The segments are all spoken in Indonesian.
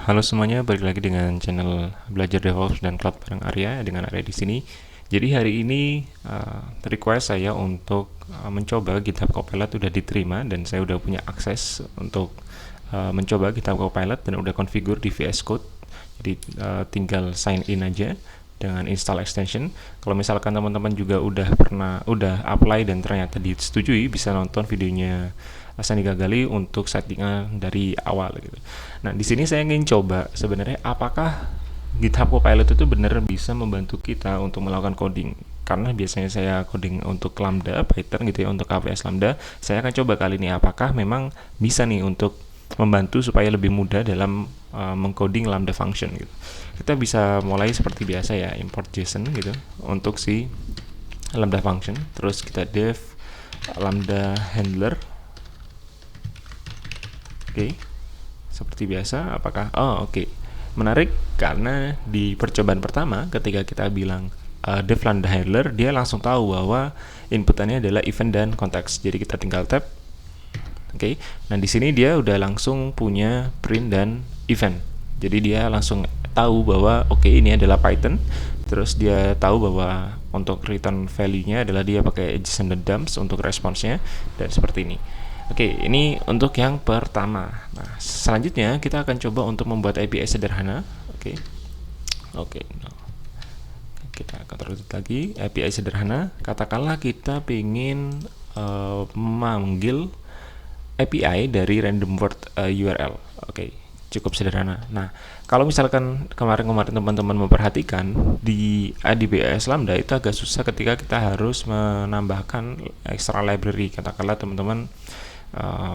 Halo semuanya, balik lagi dengan channel Belajar DevOps dan Cloud bareng Arya dengan Arya di sini. Jadi hari ini request saya untuk mencoba GitHub Copilot udah diterima dan saya udah punya akses untuk mencoba GitHub Copilot dan udah configure di VS Code. Jadi tinggal sign in aja dengan install extension. Kalau misalkan teman-teman juga udah apply dan ternyata disetujui, bisa nonton videonya Sandi Gagali untuk settingan dari awal gitu. Nah, di sini saya ingin coba sebenarnya apakah GitHub Copilot itu benar bisa membantu kita untuk melakukan coding. Karena biasanya saya coding untuk Lambda, Python gitu ya, untuk AWS Lambda. Saya akan coba kali ini apakah memang bisa nih untuk membantu supaya lebih mudah dalam mengcoding Lambda function gitu. Kita bisa mulai seperti biasa ya, import JSON gitu untuk si Lambda function. Terus kita dev Lambda handler. Oke, seperti biasa. Apakah? Oh, oke. Menarik karena di percobaan pertama ketika kita bilang dev Lambda handler, dia langsung tahu bahwa inputannya adalah event dan konteks. Jadi kita tinggal tab. Oke. Nah, di sini dia udah langsung punya print dan event. Jadi dia langsung tahu bahwa oke, ini adalah Python. Terus dia tahu bahwa untuk return value-nya adalah dia pakai JSON dumps untuk responsnya dan seperti ini. Oke, ini untuk yang pertama. Nah, selanjutnya kita akan coba untuk membuat API sederhana. Oke. No. Kita akan terus lagi API sederhana. Katakanlah kita ingin memanggil API dari random word URL. Oke, cukup sederhana. Nah, kalau misalkan kemarin teman-teman memperhatikan di AWS Lambda itu agak susah ketika kita harus menambahkan extra library. Katakanlah teman-teman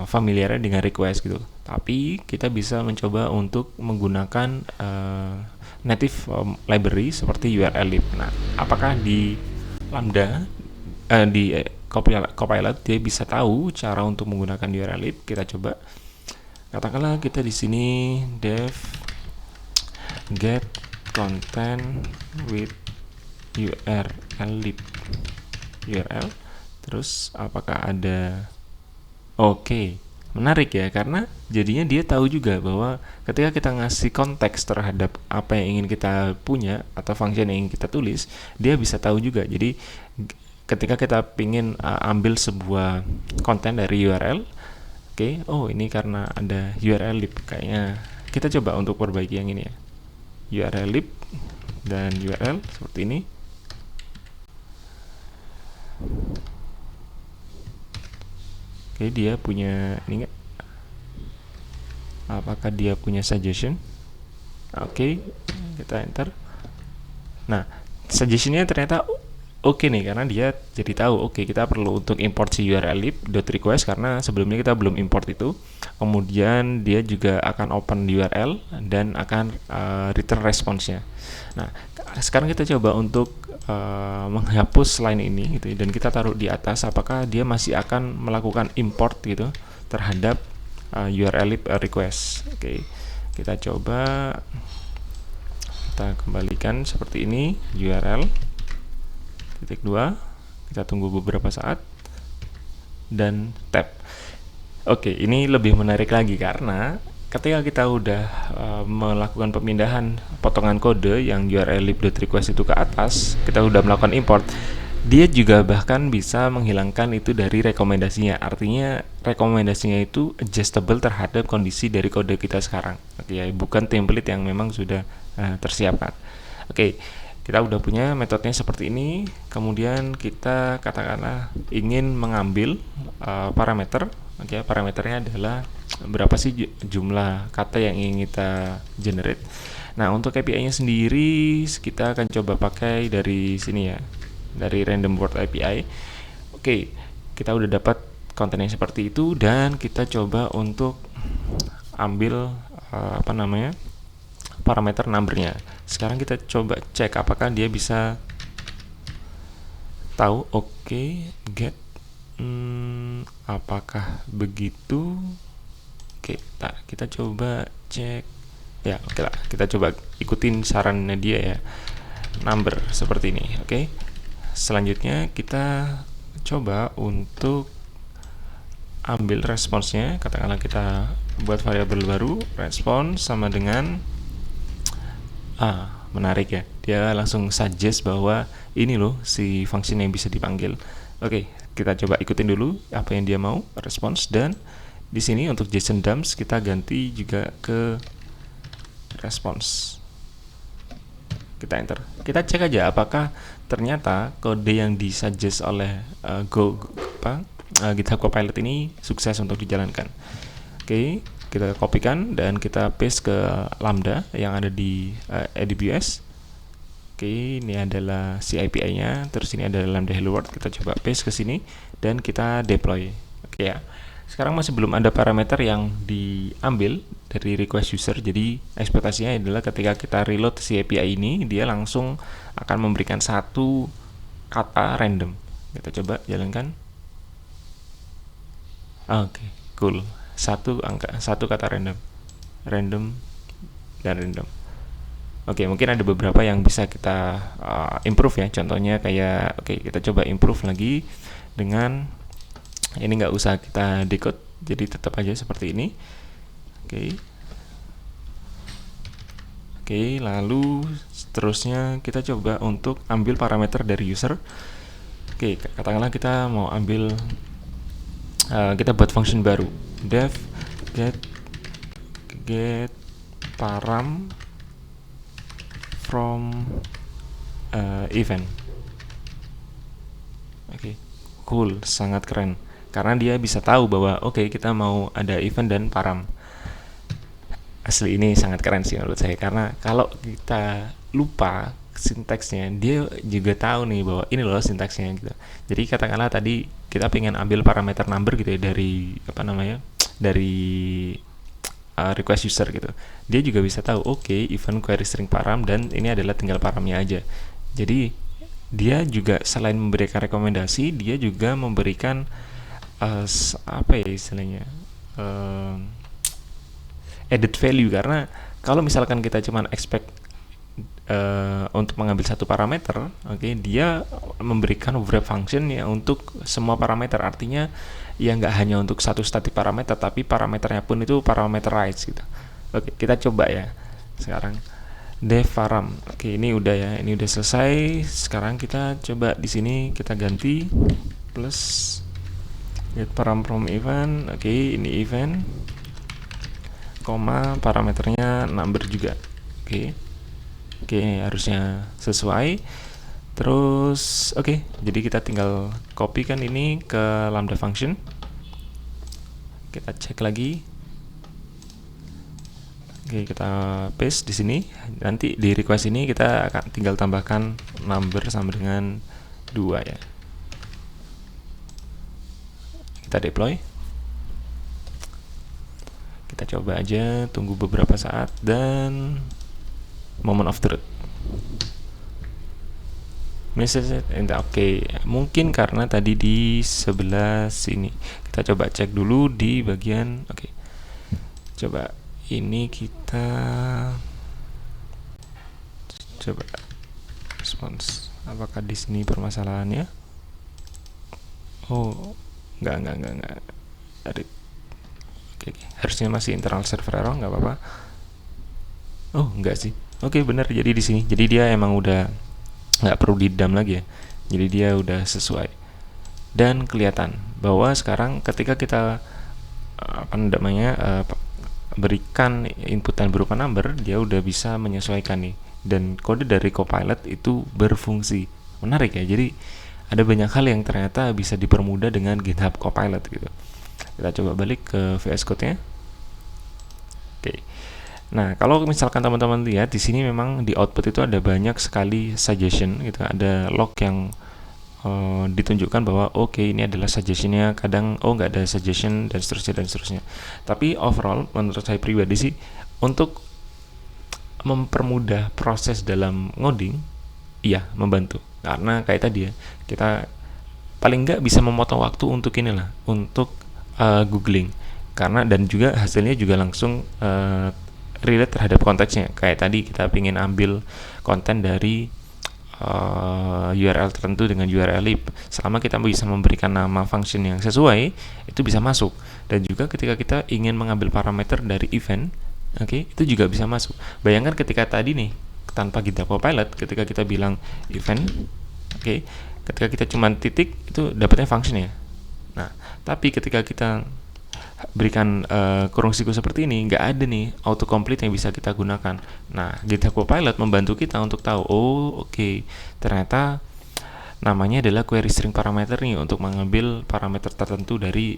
familiar dengan request gitu. Tapi kita bisa mencoba untuk menggunakan native library seperti URL lib. Nah, apakah di Lambda di Copilot dia bisa tahu cara untuk menggunakan URL lib? Kita coba. Katakanlah kita di sini dev get content with URL lib URL. Terus apakah ada? Oke, menarik ya, karena jadinya dia tahu juga bahwa ketika kita ngasih konteks terhadap apa yang ingin kita punya atau function yang ingin kita tulis, dia bisa tahu juga. Jadi ketika kita ingin ambil sebuah konten dari URL, oh ini karena ada URL lib, kayaknya kita coba untuk perbaiki yang ini ya, URL lib dan URL seperti ini. Oke, dia punya ini nggak? Apakah dia punya suggestion? Oke, kita enter. Nah, suggestionnya ternyata oke nih, karena dia jadi tahu kita perlu untuk import si URL lib.request karena sebelumnya kita belum import itu. Kemudian dia juga akan open URL dan akan return response-nya. Nah, sekarang kita coba untuk menghapus line ini gitu, dan kita taruh di atas. Apakah dia masih akan melakukan import gitu terhadap URL lib request? Oke, kita coba, kita kembalikan seperti ini, URL titik 2, kita tunggu beberapa saat dan tab. Oke, ini lebih menarik lagi karena ketika kita udah melakukan pemindahan potongan kode yang URL lib.request itu ke atas, kita udah melakukan import, dia juga bahkan bisa menghilangkan itu dari rekomendasinya. Artinya rekomendasinya itu adjustable terhadap kondisi dari kode kita sekarang. Oke, bukan template yang memang sudah tersiapkan. Oke, kita udah punya metodenya seperti ini. Kemudian kita katakanlah ingin mengambil parameter. Oke, parameternya adalah berapa sih jumlah kata yang ingin kita generate. Nah, untuk API-nya sendiri kita akan coba pakai dari sini ya, dari random word API. Oke, kita udah dapat konten yang seperti itu dan kita coba untuk ambil parameter numbernya. Sekarang kita coba cek apakah dia bisa tahu. Get apakah begitu? Oke, kita coba cek ya. Oke lah, kita coba ikutin sarannya dia ya, number seperti ini. Oke, selanjutnya kita coba untuk ambil responsnya. Katakanlah kita buat variabel baru, response sama dengan menarik ya. Dia langsung suggest bahwa ini loh si function yang bisa dipanggil. Oke, kita coba ikutin dulu apa yang dia mau, response, dan di sini untuk JSON dumps kita ganti juga ke response. Kita enter. Kita cek aja apakah ternyata kode yang disuggest oleh GitHub Copilot ini sukses untuk dijalankan. Oke, kita kopikan dan kita paste ke Lambda yang ada di AWS. Oke, ini adalah si API-nya, terus ini adalah Lambda Hello World. Kita coba paste ke sini dan kita deploy. Oke ya. Sekarang masih belum ada parameter yang diambil dari request user. Jadi ekspektasinya adalah ketika kita reload si API ini, dia langsung akan memberikan satu kata random. Kita coba jalankan. Oke, cool. Satu kata random dan random. Oke, mungkin ada beberapa yang bisa kita improve ya. Contohnya kayak, kita coba improve lagi dengan ini, nggak usah kita decode, jadi tetap aja seperti ini. Oke, lalu seterusnya kita coba untuk ambil parameter dari user. Oke, katakanlah kita mau ambil, kita buat function baru, def get param from event. Oke, cool, sangat keren. Karena dia bisa tahu bahwa kita mau ada event dan param. Asli ini sangat keren sih menurut saya, karena kalau kita lupa sintaksnya, dia juga tahu nih bahwa ini loh sintaksnya gitu. Jadi katakanlah tadi kita pengen ambil parameter number gitu ya dari dari request user gitu. Dia juga bisa tahu event query string param dan ini adalah tinggal paramnya aja. Jadi dia juga selain memberikan rekomendasi, dia juga memberikan added value, karena kalau misalkan kita cuman expect untuk mengambil satu parameter, dia memberikan wrap function ya untuk semua parameter. Artinya ya nggak hanya untuk satu static parameter, tapi parameternya pun itu parameterized gitu. Kita coba ya sekarang def param. Ini udah ya, ini udah selesai. Sekarang kita coba di sini kita ganti plus get param from event. Ini event, koma parameternya number juga. Harusnya sesuai. Terus jadi kita tinggal kopikan ini ke lambda function. Kita cek lagi. Kita paste di sini. Nanti di request ini kita akan tinggal tambahkan number sama dengan 2 ya. Kita deploy. Kita coba aja, tunggu beberapa saat dan moment of truth. Message mungkin karena tadi di sebelah sini. Kita coba cek dulu di bagian coba ini kita coba response. Apakah di sini permasalahannya? Enggak. Harusnya masih internal server error, nggak apa-apa. Enggak sih. Benar, jadi di sini. Jadi dia emang udah nggak perlu didam lagi ya. Jadi dia udah sesuai. Dan kelihatan bahwa sekarang ketika kita berikan inputan berupa number, dia udah bisa menyesuaikan nih. Dan kode dari Copilot itu berfungsi. Menarik ya. Jadi ada banyak hal yang ternyata bisa dipermudah dengan GitHub Copilot gitu. Kita coba balik ke VS Code-nya. Nah, kalau misalkan teman-teman lihat di sini memang di output itu ada banyak sekali suggestion gitu. Ada log yang ditunjukkan bahwa ini adalah suggestionnya, kadang nggak ada suggestion dan seterusnya. Tapi overall menurut saya pribadi sih, untuk mempermudah proses dalam ngoding, iya membantu. Karena kayak tadi ya, kita paling nggak bisa memotong waktu untuk untuk googling, karena dan juga hasilnya juga langsung relate terhadap konteksnya. Kayak tadi kita ingin ambil konten dari URL tertentu dengan URL lib, selama kita bisa memberikan nama function yang sesuai, itu bisa masuk. Dan juga ketika kita ingin mengambil parameter dari event, itu juga bisa masuk. Bayangkan ketika tadi nih tanpa GitHub Copilot, ketika kita bilang event, ketika kita cuma titik itu dapatnya function ya. Nah, tapi ketika kita berikan kurung siku seperti ini, nggak ada nih autocomplete yang bisa kita gunakan. Nah, GitHub Copilot membantu kita untuk tahu, ternyata namanya adalah query string parameter nih untuk mengambil parameter tertentu dari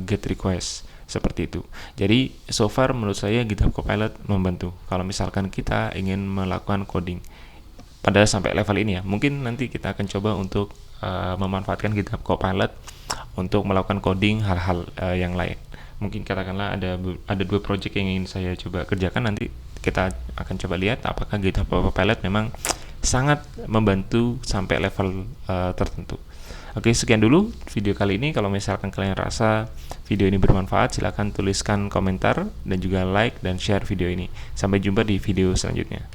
get request, seperti itu. Jadi so far menurut saya GitHub Copilot membantu kalau misalkan kita ingin melakukan coding. Padahal sampai level ini ya, mungkin nanti kita akan coba untuk memanfaatkan GitHub Copilot untuk melakukan coding hal-hal yang lain. Mungkin katakanlah ada 2 project yang ingin saya coba kerjakan, nanti kita akan coba lihat apakah GitHub Copilot memang sangat membantu sampai level tertentu. Oke, sekian dulu video kali ini. Kalau misalkan kalian rasa video ini bermanfaat, silahkan tuliskan komentar dan juga like dan share video ini. Sampai jumpa di video selanjutnya.